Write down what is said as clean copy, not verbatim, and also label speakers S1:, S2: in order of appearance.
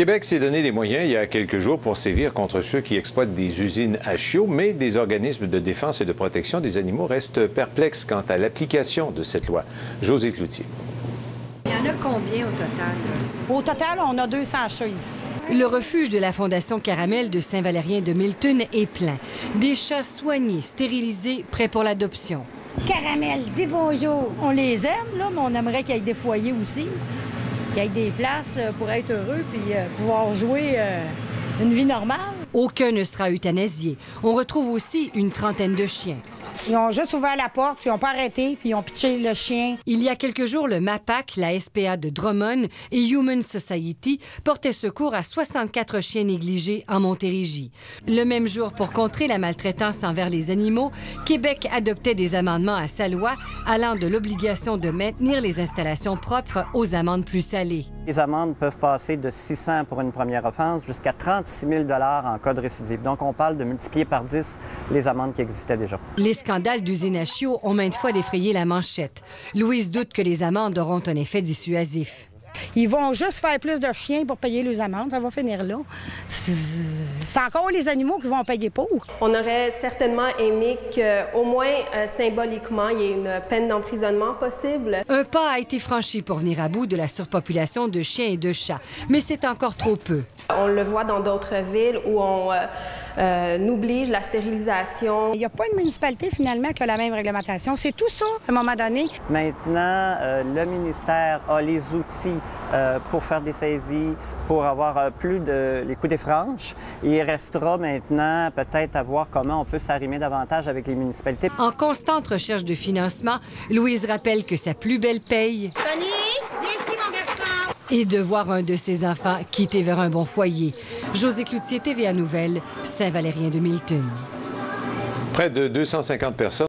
S1: Québec s'est donné les moyens il y a quelques jours pour sévir contre ceux qui exploitent des usines à chiots, mais des organismes de défense et de protection des animaux restent perplexes quant à l'application de cette loi. Josée Cloutier.
S2: Il y en a combien au total?
S3: Au total, on a 200 chats ici.
S4: Le refuge de la Fondation Caramel de Saint-Valérien de Milton est plein. Des chats soignés, stérilisés, prêts pour l'adoption.
S3: Caramel, dis bonjour.
S5: On les aime, là, mais on aimerait qu'il y ait des foyers aussi, qu'il y ait des places pour être heureux puis pouvoir jouer une vie normale.
S4: Aucun ne sera euthanasié. On retrouve aussi une trentaine de chiens.
S3: Ils ont juste ouvert la porte, puis ils n'ont pas arrêté, puis ils ont pitché le chien.
S4: Il y a quelques jours, le MAPAC, la SPA de Drummond et Human Society portaient secours à 64 chiens négligés en Montérégie. Le même jour, pour contrer la maltraitance envers les animaux, Québec adoptait des amendements à sa loi allant de l'obligation de maintenir les installations propres aux amendes plus salées.
S6: Les amendes peuvent passer de 600 pour une première offense jusqu'à 36 000 en cas de récidive. Donc, on parle de multiplier par 10 les amendes qui existaient déjà.
S4: Les scandales d'usines à chiots ont maintes fois défrayé la manchette. Louise doute que les amendes auront un effet dissuasif.
S3: Ils vont juste faire plus de chiens pour payer les amendes. Ça va finir là. C'est encore les animaux qui vont payer pour.
S7: On aurait certainement aimé qu'au moins symboliquement, il y ait une peine d'emprisonnement possible.
S4: Un pas a été franchi pour venir à bout de la surpopulation de chiens et de chats, mais c'est encore trop peu.
S7: On le voit dans d'autres villes où on oblige la stérilisation.
S3: Il n'y a pas une municipalité finalement qui a la même réglementation. C'est tout ça, à un moment donné.
S6: Maintenant, le ministère a les outils pour faire des saisies, pour avoir plus de les coups des franches. Et il restera maintenant peut-être à voir comment on peut s'arrimer davantage avec les municipalités.
S4: En constante recherche de financement, Louise rappelle que sa plus belle paye est de voir un de ses enfants quitter vers un bon foyer. Josée Cloutier, TVA Nouvelles, Saint-Valérien de Milton.
S1: Près de 250 personnes